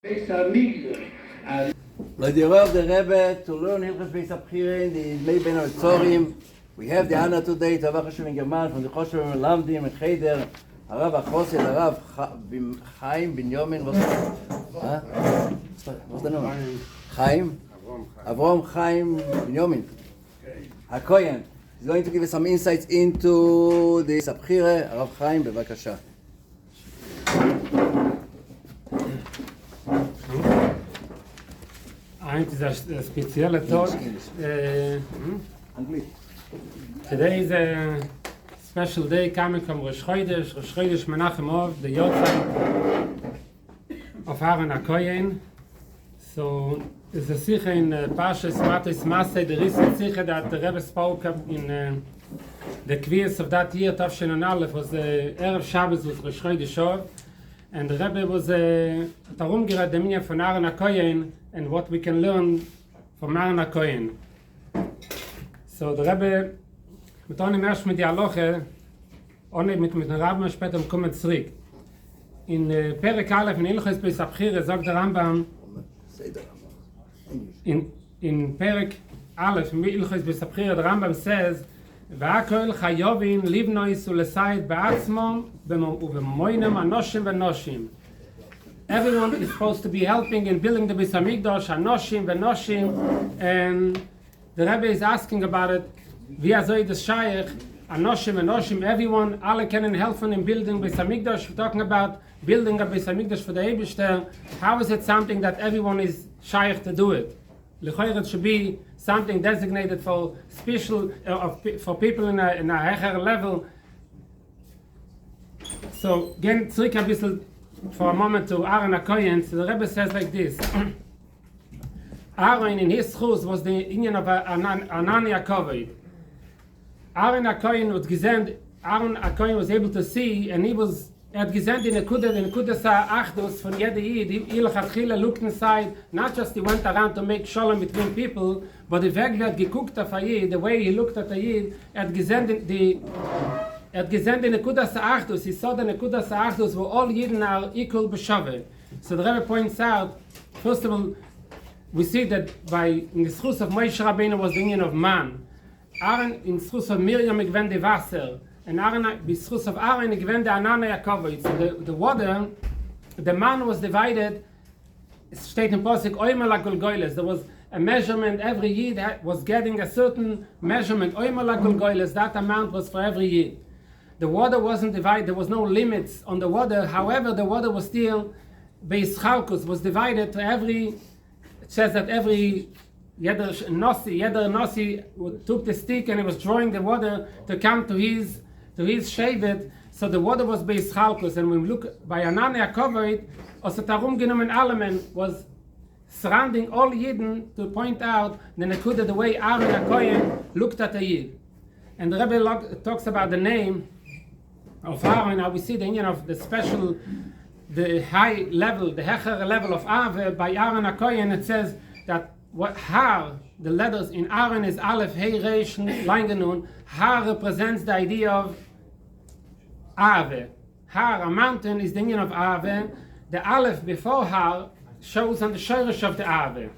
Like the of the Rebbe to learn Hilchos Beis Abchira, the Mei Ben Tzorim. We have the honor today to have Hashem in German from the Choshev Melamdim and Cheder, Harav Achosid, Harav Chaim, Benimin. What's the name? Chaim? Avrom Chaim, Benimin. הכהן. He's going to give us some insights into the הבחירה. הרב חיים, בבקשה. It's a special talk. Today is a special day coming from Rosh Chodesh Mנחem, the Yortzeit of Aaron HaKohen. So there's a sikha in Parshas Matos Maseh, the recent sikha that the Rebbe spoke in the quiz of that year, Tavshin Aleph, was the Erev Shabbos with Rosh Chodesh, and the Rebbe was Tarumgira the meaning from Aaron HaKohen and what we can learn from Aaron HaKohen. So the Rebbe, mit onim erst mit die Haloche, onim mit den Rabben später kommen zurück. In Perek Aleph, in Hilchos Beis Abchira, sagt der Rambam, in Perek Aleph, in Hilchos Beis Abchira, the Rambam says, והכל חייבים לבנוס ולסייד בעצמם ובמוינם אנושים ונושים. Everyone is supposed to be helping in building the Beis Hamikdash, Anoshim, Venoshim, and the Rebbe is asking about it. Wie soll das Shaykh, Anoshim, Venoshim, everyone, alle können helfen in building Beis Hamikdash. We're talking about building a Beis Hamikdash for the Eibishter. How is it something that everyone is Shaykh to do it? L'choyer, it should be something designated for special, for people in a higher level. So, again, zurück ein bisschen for a moment to Aaron HaKohen. So the Rebbe says like this. Aaron in his schus was the union of Anani HaKoved. Aaron HaKohen was gesehen, Aaron HaKohen was able to see, and he had gesehen in Nekudas HaAchdus von jeder Yid. He looked inside, not just he went around to make shalom between people, but the Weg wird geguckt auf a Yid, the way he looked at a Yid, had gesehen the Nekudas HaAchdus. He saw the Nekudas HaAchdus where all Yidden are equal b'shaveh. So the Rebbe points out, first of all, we see that in the schus of Moshe Rabbeinu was the union of man. Aaron in schus of Miriam igwen the Wasser, and Aaron in schus of Aaron igwen the Anana Yakovit. So the water, the man was divided. Steht in Posik oimer la golgoiles. There was a measurement. Every Yid was getting a certain measurement. Oimer la golgoiles. That amount was for every Yid. The water wasn't divided. There was no limits on the water. However, the water was still beischalkus, was divided to every. It says that jeder Nossi took the stick and he was drawing the water to come to his shevet. So the water was beischalkus. And when we look by Anani HaKoved, also Tarum genommen Alamen was surrounding all Yidden to point out the Nekuda, the way Aaron HaKohen looked at the Yid. And the Rebbe talks about the name of Aaron. How we see the union of the special, the high level, the hecher level of Ave by Aaron HaKohen. It says that the letters in Aaron is Aleph, Hey, Reish, Langenun. Har represents the idea of Ave. Har, a mountain, is the union of Ave. The Aleph before Har shows on the shirish of the Ave.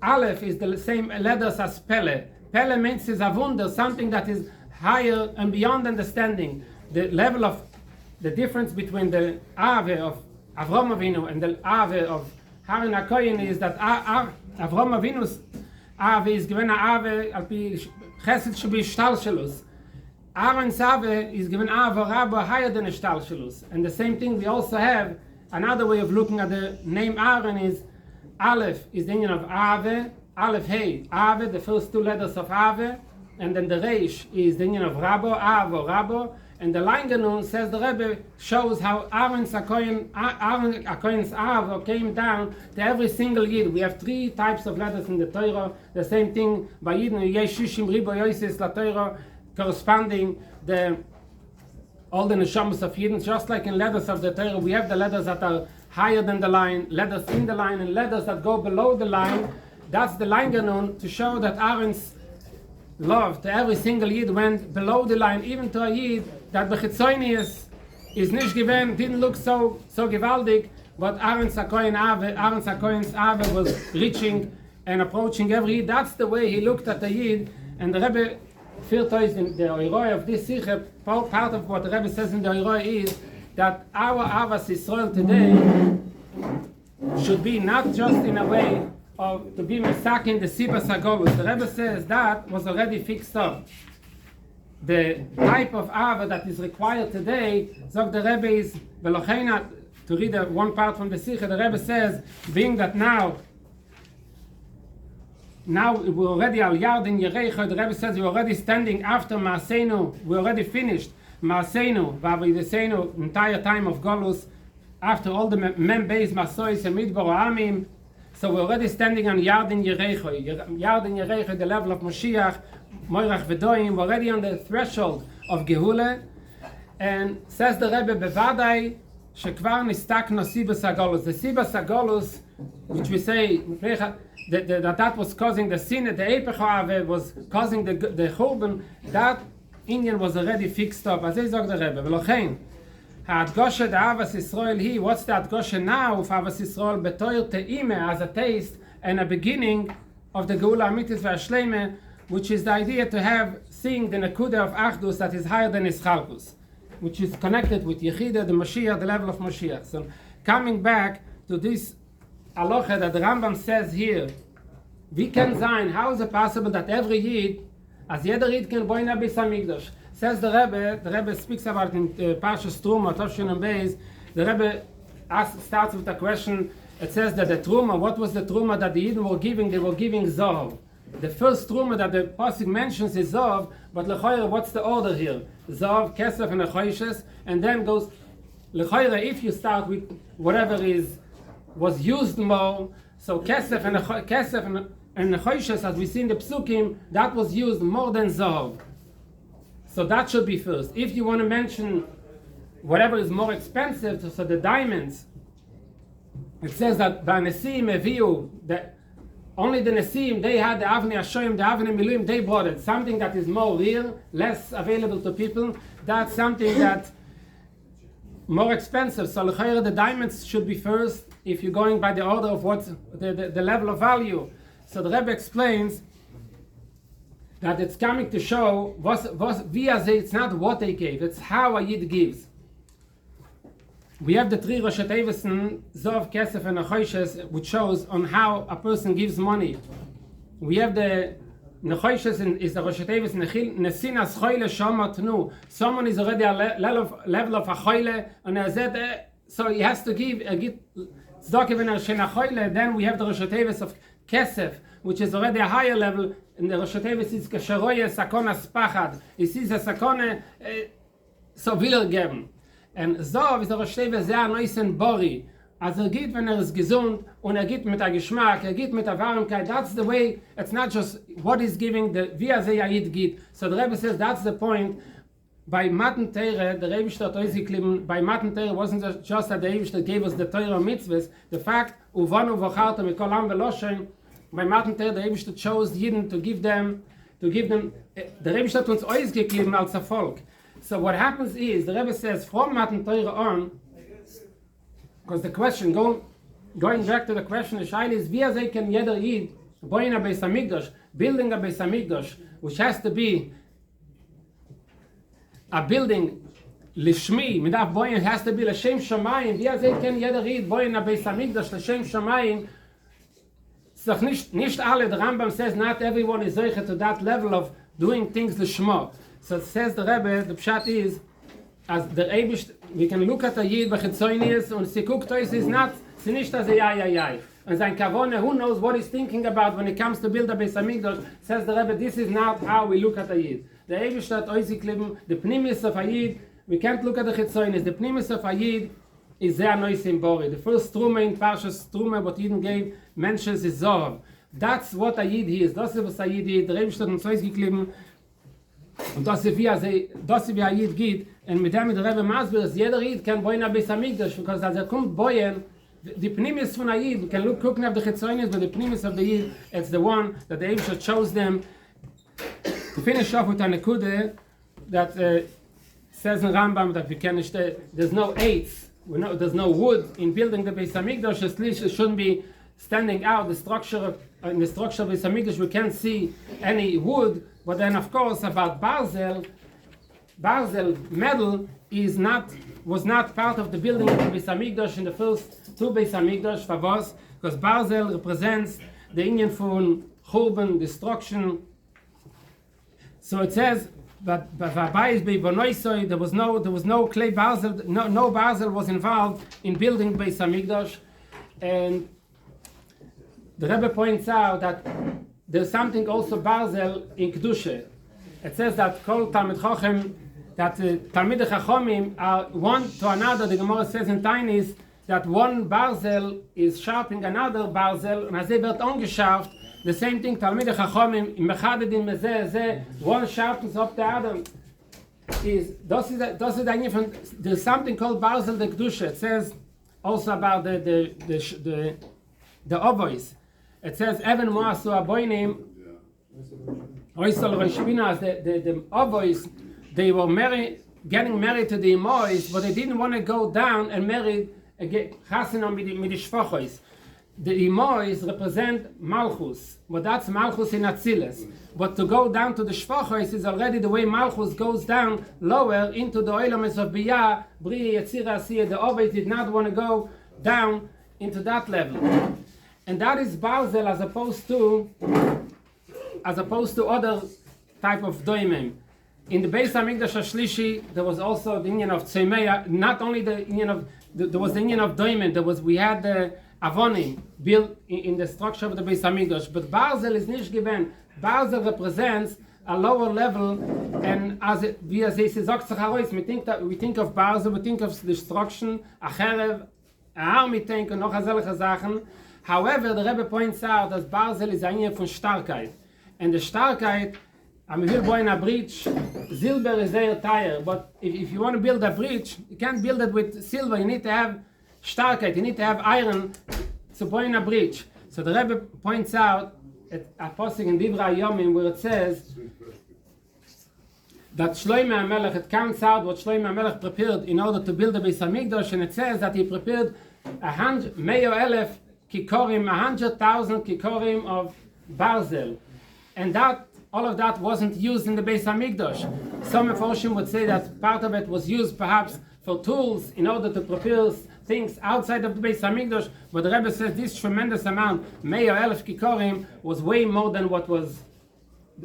Aleph is the same letters as Pele. Pele means is a wonder, something that is higher and beyond understanding. The level of the difference between the Ave of Avrom Avinu and the Ave of Aaron HaKohen is that Avrom Avinu's Ave is given Ave al pi chesed shebi shtalshelus. Aaron's Ave is given Ave Rabba higher than a shtalshelus. And the same thing we also have. Another way of looking at the name Aaron is Aleph is the union of Ave, Aleph Hey, Ave, the first two letters of Ave, and then the Reish is the union of Rabbo, Avo, Rabbo, and the Langenun, says the Rebbe, shows how Aaron HaKohen's Ave came down to every single Yid. We have three types of letters in the Torah. The same thing by Yidden, Yesh Shishim Ribo Yosis La Torah, corresponding all the neshamas of Yidden, just like in letters of the Torah, we have the letters that are higher than the line, letters in the line, and letters that go below the line. That's the Langenun, to show that Aaron's love to every single Yid went below the line, even to a Yid that Bechitzonius is nicht gewesen, didn't look so gewaltig, what Aaron's HaKohen's Ave was reaching and approaching every Yid. That's the way he looked at the Yid. And the Rebbe felt in the Oiroi of this Sikha, part of what the Rebbe says in the Oiroi is that our Avas Yisrael today should be not just in a way of to be mesakin the Sibas HaGolus. The Rebbe says that was already fixed up. The type of Ava that is required today, so the Rebbe is, to read one part from the Sikha, the Rebbe says, being that now we're already al yard in Yerecha, the Rebbe says we're already standing after Maasenu, we're already finished Maasenu, Vavidesenu, entire time of Golus, after all the Membeis, Masois, and Midbar Amim. So we're already standing on Yard in Yerecha. Yard in Yerecha, the level of Moshiach, Moirach Vedoim, we're already on the threshold of Gehule. And says the Rebbe, Bevadai, Shekvar Nistakno Sibas HaGolus. The Sibas HaGolus, which we say, that was causing the sin, the Epecha was causing the Churban, that Indian was already fixed up. As I say the Rebbe, Velochein, Ha'adgoshe the Avas Yisrael what's the Adgoshe now of Avas Yisrael betoir te'ime, as a taste and a beginning of the Geula Amitis V'Ashleime, which is the idea to have, seeing the Nekuda of Achdus that is higher than Ischalkus, which is connected with Yechida, the Mashiach, the level of Mashiach. So coming back to this Halacha that the Rambam says here, we can sein, how is it possible that every Yid, as jeder Yid can boin a Beis HaMikdash? Says the Rebbe speaks about in Parshas Truma, Tovshin and Beis, the Rebbe starts with a question. It says that the Truma, what was the Truma that the Yidden were giving? They were giving Zohar. The first Truma that the Pasuk mentions is Zohar, but Lechoyre, what's the order here? Zohar, Kesef, and Nechoishes, and then goes, Lechoyre, if you start with whatever was used more, so Kesef and Nechoishes, as we see in the Psukim, that was used more than Zohar. So that should be first. If you want to mention whatever is more expensive, so the diamonds, it says that by Nesim Eviu, that only the Nesim, they had the Avnei Hashoyim, the Avnei Miluim, they bought it. Something that is more real, less available to people, that's something that more expensive. So the diamonds should be first if you're going by the order of what's the level of value. So the Rebbe explains that it's coming to show it's not what they gave, it's how a Yid gives. We have the three Rosh Hashanah, Zov, Kesef, and Nechoishes, which shows on how a person gives money. We have the Nechoishes is the Rosh Hashanah, Nesinas Choyle Shomatnu. Someone is already a level of a Choyle, and so he has to give Tzedakah. Then we have the Rosh Hashanah of Kesef, which is already a higher level. And the Rosh Hashanah is Kasheroye Sakonas Pachad. He sees a Sakone, so will geben. And Zov is the Rosh Hashanah sehr neisen Bori. As geht, wenn ist gesund, und geht mit der Geschmack, geht mit der Warmkeit. That's the way. It's not just what is giving, wie Yid geht. So the Rebbe says that's the point. By Matan Teire, the Rebbe Shtat Oiziklim, by Matan Teire wasn't just that the Rebbe Shtat gave us the Torah mitzvahs. The fact, Uvanu v'charta mikol am v'loshem, by Matan Teire, the Rebbe Shtat chose Yidden to give them, the Rebbe Shtat uns Oiziklim als a Volk. So what happens is, the Rebbe says, from Matan Teire on, because the question, going back to the question, the Shaila is, wie they can jeder Yid, boin a Beis HaMikdash, building a Beis HaMikdash, which has to be a building, Lishmi, midaf boin has to be L'Shem Shamayim, wie they can jeder Yid, boin a Beis HaMikdash, L'Shem Shamayim. So nicht alle, the Rambam says, not everyone is zeicher to that level of doing things Lishma. So it says the Rebbe, the Pshat is, as the Eibish, we can look at a Yid b'chitzonius, and sie guckt euch, is not, sie nicht as a yai. And sein Kavone, who knows what he's thinking about when it comes to build a Beis HaMikdash, says the Rebbe, this is not how we look at a Yid. The Eibish that oiziklim, the pnimis of a Yid, we can't look at the chitzonius, the pnimis of a Yid is sehr noisim bori. The first Truma in Parshas Truma, what Yidden gave, mentions is Zohar. That's what a Yid is. Das ist was a Yid is. The Eibish that uns oiziklim, und das ist wie ein Yid geht, und mit dem der Rebbe Masber ist, jeder Yid kann boien a Beis HaMikdash, because als kommt boien, the pnimis von a Yid, we can look at the Chetzonis, but the pnimis of the Yid, it's the one that the Eivisha chose them. To finish off with a nekude that says in Rambam that we can, there's no eights, we know there's no wood in building the Beis Hamikdash. At least it shouldn't be standing out. The structure in the structure of Beis Hamikdash, we can't see any wood. But then, of course, about Barzel metal was not part of the building of the Beis Hamikdash in the first two Beis Hamikdash. For us, because Barzel represents the Indian von Churban, destruction. So it says that there was no clay Barzel, no Barzel was involved in building Beis Hamikdash, and the Rebbe points out that there's something also Barzel in Kedusha. It says that Kol Talmid Chochem, that Talmidei Chachomim are one to another. The Gemara says in Tainis that one Barzel is sharpening another Barzel, and as they wird angescharft, the same thing, Talmidei Chachomim, mechadedim mezeh, one sharpens up the other. There's something called Barzel de Kedusha. It says also about the ovois. It says, Even Moasu Aboinim, Oisol Roshpinas, the ovois, they were getting married to the Imois, but they didn't want to go down and marry Chasinam Midishfochois. The Imois represent Malchus, but that's Malchus in Atzilus. But to go down to the Shfochois is already the way Malchus goes down lower into the Oilames of Biyah, Bri, Yetzirah, Asiyah. The Ovois did not want to go down into that level. And that is Barzel as opposed to other type of doimim. In the Beis Hamikdash Shlishi, there was also the Indian of Tzeimeya, not only the Indian of, there was the Indian of doimim, we had the Avonim built in the structure of the Beis Hamikdash, but Barzel is nicht given. Barzel represents a lower level, and as we think of Barzel, we think of destruction, a cherev, a army tank, and noch solche Sachen. However, the Rebbe points out that Barzel is eine von Starkheit. And the Starkheit, I'm will buy a bridge, silver is very tire, but if you want to build a bridge, you can't build it with silver, you need to have Starkheit, you need to have iron to buy a bridge. So the Rebbe points out at a passage in Divrei Yomim where it says that Shlomo HaMelech, it counts out what Shlomo HaMelech prepared in order to build the Beis Hamikdash, and it says that he prepared 100,000 kikorim, 100,000 kikorim of Barzel, and that all of that wasn't used in the Beis Hamikdash. Some Meforshim would say that part of it was used perhaps for tools in order to prepare things outside of the Beis Hamikdash, but the Rebbe says this tremendous amount, 100,000 kikorim, was way more than what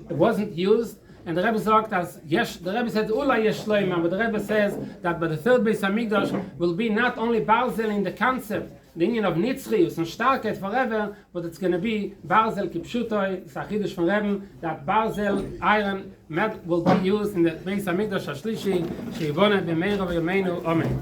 wasn't used. And the Rebbe says, the Rebbe says, Ula yesh shloima, but the Rebbe says that by the third Beis Hamikdash will be not only Barzel in the concept, the union of Nitzchius and Starkheit forever, but it's going to be Barzel Kipshutoi, Sachidish from Rebbe, that Barzel, iron, metal will be used in the Beis Hamikdash Shlishi, Sheivone b'meiro v'yameinu, Amen.